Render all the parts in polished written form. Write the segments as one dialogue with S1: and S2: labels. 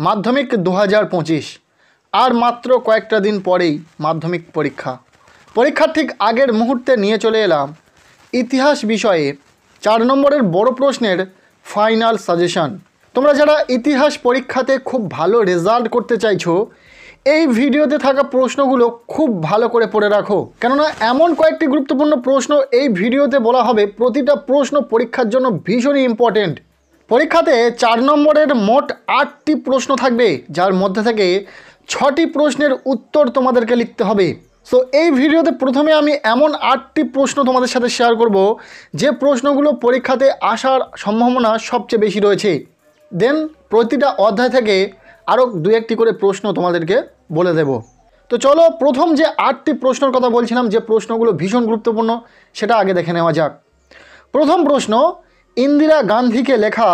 S1: মাধ্যমিক 2025 আর মাত্র কয়েকটা দিন পরেই মাধ্যমিক পরীক্ষার ঠিক আগের মুহূর্তে নিয়ে চলে এলাম ইতিহাস বিষয়ে 4 নম্বরের বড় প্রশ্নের ফাইনাল সাজেশন। তোমরা যারা ইতিহাস পরীক্ষাতে খুব ভালো রেজাল্ট করতে চাইছো, এই ভিডিওতে থাকা প্রশ্নগুলো খুব ভালো করে পড়ে রাখো, কেননা এমন কয়েকটি গুরুত্বপূর্ণ প্রশ্ন এই ভিডিওতে বলা হবে। প্রতিটা প্রশ্ন পরীক্ষার জন্য ভীষণই ইম্পর্টেন্ট। পরীক্ষাতে 4 নম্বরের মোট 8টি প্রশ্ন থাকবে, যার মধ্যে থেকে 6টি প্রশ্নের উত্তর তোমাদেরকে লিখতে হবে। সো এই ভিডিওতে প্রথমে আমি এমন 8টি প্রশ্ন তোমাদের সাথে শেয়ার করব যে প্রশ্নগুলো পরীক্ষাতে আসার সম্ভাবনা সবচেয়ে বেশি রয়েছে। দেন প্রতিটা অধ্যায় থেকে আরও 2-1টি করে প্রশ্ন তোমাদেরকে বলে দেব। তো চলো, প্রথম যে 8টি প্রশ্নের কথা বলছিলাম, যে প্রশ্নগুলো ভীষণ গুরুত্বপূর্ণ, সেটা আগে দেখে নেওয়া যাক। প্রথম প্রশ্ন, ইন্দিরা গান্ধীকে লেখা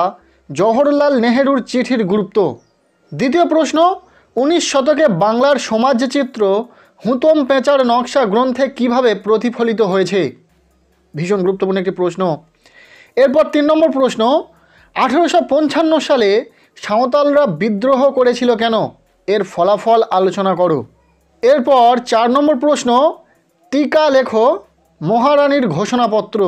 S1: জওহরলাল নেহেরুর চিঠির গুরুত্ব। দ্বিতীয় প্রশ্ন, 19 শতকে বাংলার সমাজচিত্র হুতম পেঁচার নকশা গ্রন্থে কিভাবে প্রতিফলিত হয়েছে। ভীষণ গুরুত্বপূর্ণ একটি প্রশ্ন। এরপর 3 নম্বর প্রশ্ন, 1855 সালে সাঁওতালরা বিদ্রোহ করেছিল কেন, এর ফলাফল আলোচনা করো। এরপর 4 নম্বর প্রশ্ন, টিকা লেখো মহারানীর ঘোষণাপত্র।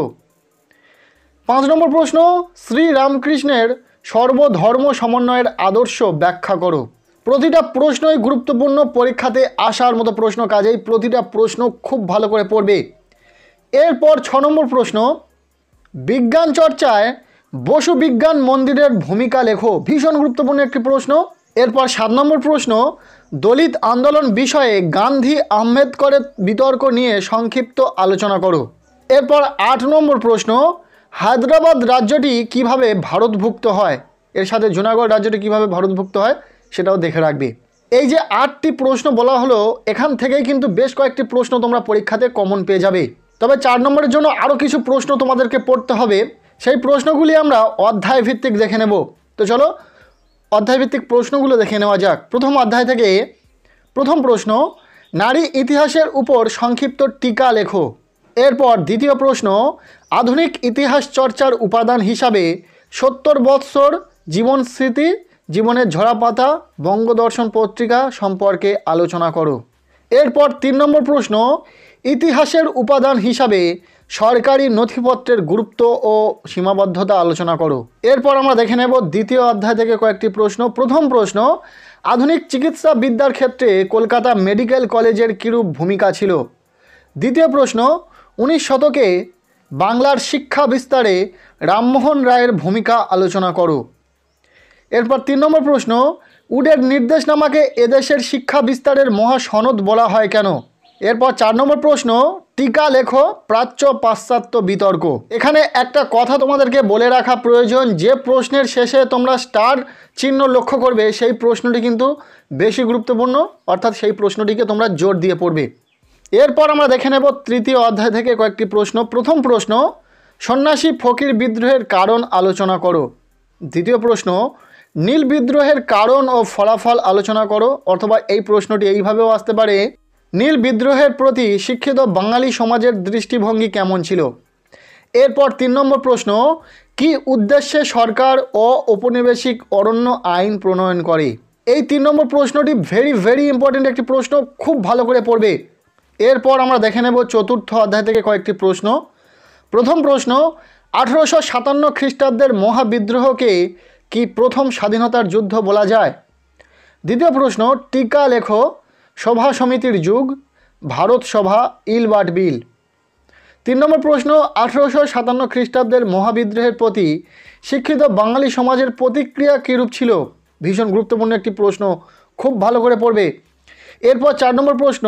S1: 5 নম্বর প্রশ্ন, শ্রীরামকৃষ্ণের সর্বধর্ম সমন্বয়ের আদর্শ ব্যাখ্যা করো। প্রতিটা প্রশ্নই গুরুত্বপূর্ণ, পরীক্ষাতে আসার মতো প্রশ্ন, কাজেই প্রতিটা প্রশ্ন খুব ভালো করে পড়বে। এরপর 6 নম্বর প্রশ্ন, বিজ্ঞান চর্চায় বসু বিজ্ঞান মন্দিরের ভূমিকা লেখো। ভীষণ গুরুত্বপূর্ণ একটি প্রশ্ন। এরপর 7 নম্বর প্রশ্ন, দলিত আন্দোলন বিষয়ে গান্ধী আম্বেদকরের বিতর্ক নিয়ে সংক্ষিপ্ত আলোচনা করো। এরপর 8 নম্বর প্রশ্ন, হায়দ্রাবাদ রাজ্যটি কিভাবে ভারতভুক্ত হয়, এর সাথে জুনাগড় রাজ্যটি কিভাবে ভারতভুক্ত হয় সেটাও দেখে রাখবে। এই যে 8টি প্রশ্ন বলা হলো, এখান থেকেই কিন্তু বেশ কয়েকটি প্রশ্ন তোমরা পরীক্ষাতে কমন পেয়ে যাবে। তবে 4 নম্বরের জন্য আরও কিছু প্রশ্ন তোমাদেরকে পড়তে হবে। সেই প্রশ্নগুলি আমরা অধ্যায় ভিত্তিক দেখে নেব। তো চলো অধ্যায় ভিত্তিক প্রশ্নগুলো দেখে নেওয়া যাক। প্রথম অধ্যায় থেকে প্রথম প্রশ্ন, নারী ইতিহাসের উপর সংক্ষিপ্ত টিকা লেখো। এরপর দ্বিতীয় প্রশ্ন, আধুনিক ইতিহাস চর্চার উপাদান হিসাবে 70 বৎসর জীবন স্মৃতি, জীবনের ঝরাপাতা, বঙ্গদর্শন পত্রিকা সম্পর্কে আলোচনা করো। এরপর 3 নম্বর প্রশ্ন, ইতিহাসের উপাদান হিসাবে সরকারি নথিপত্রের গুরুত্ব ও সীমাবদ্ধতা আলোচনা করো। এরপর আমরা দেখে নেব দ্বিতীয় অধ্যায় থেকে কয়েকটি প্রশ্ন। প্রথম প্রশ্ন, আধুনিক চিকিৎসা বিদ্যার ক্ষেত্রে কলকাতা মেডিকেল কলেজের কিরূপ ভূমিকা ছিল। দ্বিতীয় প্রশ্ন, 19 শতকে বাংলার শিক্ষা বিস্তারে রামমোহন রায়ের ভূমিকা আলোচনা করো। এরপর 3 নম্বর প্রশ্ন, উডের নির্দেশনামাকে এদেশের শিক্ষা বিস্তারের মহাসনদ বলা হয় কেন। এরপর 4 নম্বর প্রশ্ন, টিকা লেখো প্রাচ্য পাশ্চাত্য বিতর্ক। এখানে একটা কথা তোমাদেরকে বলে রাখা প্রয়োজন, যে প্রশ্নের শেষে তোমরা স্টার চিহ্ন লক্ষ্য করবে সেই প্রশ্নটি কিন্তু বেশি গুরুত্বপূর্ণ, অর্থাৎ সেই প্রশ্নটিকে তোমরা জোর দিয়ে পড়বে। এরপর আমরা দেখে নেব তৃতীয় অধ্যায় থেকে কয়েকটি প্রশ্ন। প্রথম প্রশ্ন, সন্ন্যাসী ফকির বিদ্রোহের কারণ আলোচনা করো। দ্বিতীয় প্রশ্ন, নীল বিদ্রোহের কারণ ও ফলাফল আলোচনা করো, অথবা এই প্রশ্নটি এইভাবেও আসতে পারে, নীল বিদ্রোহের প্রতি শিক্ষিত বাঙালি সমাজের দৃষ্টিভঙ্গি কেমন ছিল। এরপর 3 নম্বর প্রশ্ন, কি উদ্দেশ্যে সরকার ঔপনিবেশিক অরণ্য আইন প্রণয়ন করে। এই 3 নম্বর প্রশ্নটি ভেরি ইম্পর্টেন্ট একটি প্রশ্ন, খুব ভালো করে পড়বে। এরপর আমরা দেখে নেব চতুর্থ অধ্যায় থেকে কয়েকটি প্রশ্ন। প্রথম প্রশ্ন, 1857 খ্রিস্টাব্দের মহাবিদ্রোহকে কি প্রথম স্বাধীনতার যুদ্ধ বলা যায়। দ্বিতীয় প্রশ্ন, টিকা লেখো সভা সমিতির যুগ, ভারত সভা, ইলবার্ট বিল। 3 নম্বর প্রশ্ন, 1857 খ্রিস্টাব্দের মহাবিদ্রোহের প্রতি শিক্ষিত বাঙালি সমাজের প্রতিক্রিয়া কীরূপ ছিল। ভীষণ গুরুত্বপূর্ণ একটি প্রশ্ন, খুব ভালো করে পড়বে। এরপর 4 নম্বর প্রশ্ন,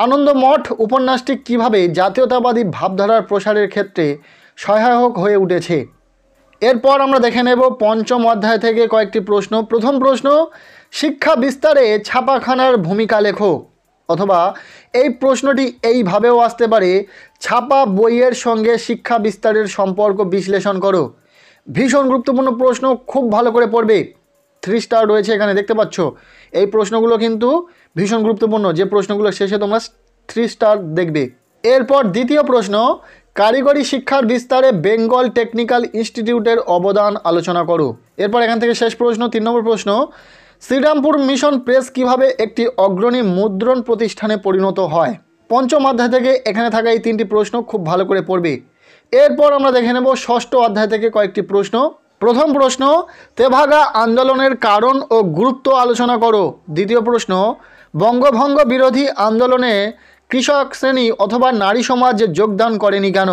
S1: আনন্দমঠ উপন্যাসটি কিভাবে জাতীয়তাবাদী ভাবধারার প্রসারের ক্ষেত্রে সহায়ক হয়ে উঠেছে। এরপর আমরা দেখে নেব পঞ্চম অধ্যায় থেকে কয়েকটি প্রশ্ন। প্রথম প্রশ্ন, শিক্ষা বিস্তারে ছাপাখানার ভূমিকা লেখো, অথবা এই প্রশ্নটি এইভাবেও আসতে পারে, ছাপা বইয়ের সঙ্গে শিক্ষা বিস্তারের সম্পর্ক বিশ্লেষণ করো। ভীষণ গুরুত্বপূর্ণ প্রশ্ন, খুব ভালো করে পড়বে। 3 স্টার রয়েছে এখানে, দেখতে পাচ্ছ। এই প্রশ্নগুলো কিন্তু ভীষণ গুরুত্বপূর্ণ, যে প্রশ্নগুলো শেষে তোমরা 3 স্টার দেখবে। এরপর দ্বিতীয় প্রশ্ন, কারিগরি শিক্ষার বিস্তারে বেঙ্গল টেকনিক্যাল ইনস্টিটিউটের অবদান আলোচনা করো। এরপর এখান থেকে শেষ প্রশ্ন 3 নম্বর প্রশ্ন, শ্রীরামপুর মিশন প্রেস কিভাবে একটি অগ্রণী মুদ্রণ প্রতিষ্ঠানে পরিণত হয়। পঞ্চম অধ্যায় থেকে এখানে থাকা এই 3টি প্রশ্ন খুব ভালো করে পড়বে। এরপর আমরা দেখে নেব ষষ্ঠ অধ্যায় থেকে কয়েকটি প্রশ্ন। প্রথম প্রশ্ন, তেভাগা আন্দোলনের কারণ ও গুরুত্ব আলোচনা করো। দ্বিতীয় প্রশ্ন, বঙ্গভঙ্গ বিরোধী আন্দোলনে কৃষক শ্রেণী অথবা নারী সমাজ যোগদান করেনি কেন।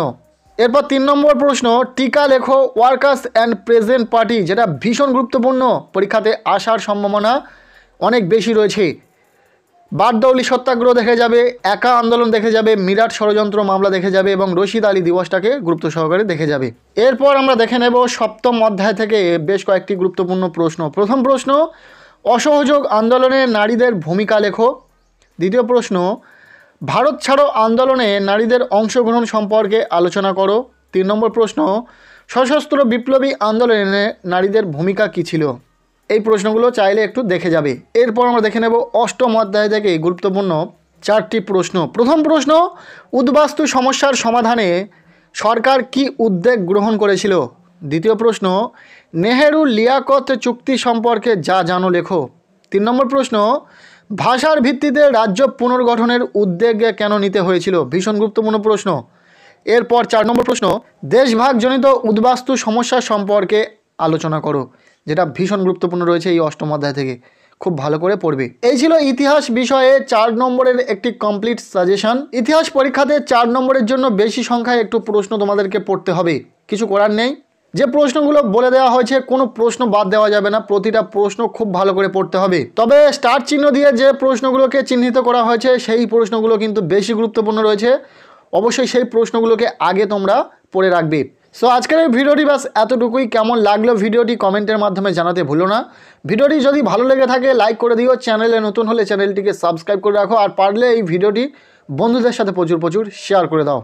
S1: এরপর 3 নম্বর প্রশ্ন, টিকা লেখো ওয়ার্কার্স অ্যান্ড প্রেজেন্ট পার্টি, যেটা ভীষণ গুরুত্বপূর্ণ, পরীক্ষাতে আসার সম্ভাবনা অনেক বেশি রয়েছে। বারদৌলি সত্যাগ্রহ দেখে যাবে, একা আন্দোলন দেখে যাবে, মিরাট ষড়যন্ত্র মামলা দেখে যাবে এবং রশিদ আলী দিবসটাকে গুরুত্ব সহকারে দেখে যাবে। এরপর আমরা দেখে নেব সপ্তম অধ্যায় থেকে বেশ কয়েকটি গুরুত্বপূর্ণ প্রশ্ন। প্রথম প্রশ্ন, অসহযোগ আন্দোলনে নারীদের ভূমিকা লেখো। দ্বিতীয় প্রশ্ন, ভারত ছাড়ো আন্দোলনে নারীদের অংশগ্রহণ সম্পর্কে আলোচনা করো। 3 নম্বর প্রশ্ন, সশস্ত্র বিপ্লবী আন্দোলনে নারীদের ভূমিকা কী ছিল। এই প্রশ্নগুলো চাইলে একটু দেখে যাবে। এরপর আমরা দেখে নেব অষ্টম অধ্যায় থেকে গুরুত্বপূর্ণ 4টি প্রশ্ন। প্রথম প্রশ্ন, উদ্বাস্তু সমস্যার সমাধানে সরকার কি উদ্যোগ গ্রহণ করেছিল। দ্বিতীয় প্রশ্ন, নেহেরু লিয়াকত চুক্তি সম্পর্কে যা জানো লেখো। 3 নম্বর প্রশ্ন, ভাষার ভিত্তিতে রাজ্য পুনর্গঠনের উদ্যোগ কেন নিতে হয়েছিল। ভীষণ গুরুত্বপূর্ণ প্রশ্ন। এরপর 4 নম্বর প্রশ্ন, দেশভাগজনিত উদ্বাস্তু সমস্যা সম্পর্কে আলোচনা করো, যেটা ভীষণ গুরুত্বপূর্ণ রয়েছে এই অষ্টম অধ্যায় থেকে, খুব ভালো করে পড়বে। এই ছিল ইতিহাস বিষয়ে 4 নম্বরের একটি কমপ্লিট সাজেশন। ইতিহাস পরীক্ষাতে 4 নম্বরের জন্য বেশি সংখ্যায় একটু প্রশ্ন তোমাদেরকে পড়তে হবে, কিছু করার নেই। যে প্রশ্নগুলো বলে দেওয়া হয়েছে কোনো প্রশ্ন বাদ দেওয়া যাবে না, প্রতিটা প্রশ্ন খুব ভালো করে পড়তে হবে। তবে স্টার চিহ্ন দিয়ে যে প্রশ্নগুলোকে চিহ্নিত করা হয়েছে সেই প্রশ্নগুলো কিন্তু বেশি গুরুত্বপূর্ণ রয়েছে, অবশ্যই সেই প্রশ্নগুলোকে আগে তোমরা পড়ে রাখবে। সো আজকের এই ভিডিওটি বাস এতটুকুই। কেমন লাগলো ভিডিওটি কমেন্টের মাধ্যমে জানাতে ভুলো না। ভিডিওটি যদি ভালো লেগে থাকে লাইক করে দিও, চ্যানেলে নতুন হলে চ্যানেলটিকে সাবস্ক্রাইব করে রাখো, আর পারলে এই ভিডিওটি বন্ধুদের সাথে প্রচুর শেয়ার করে দাও।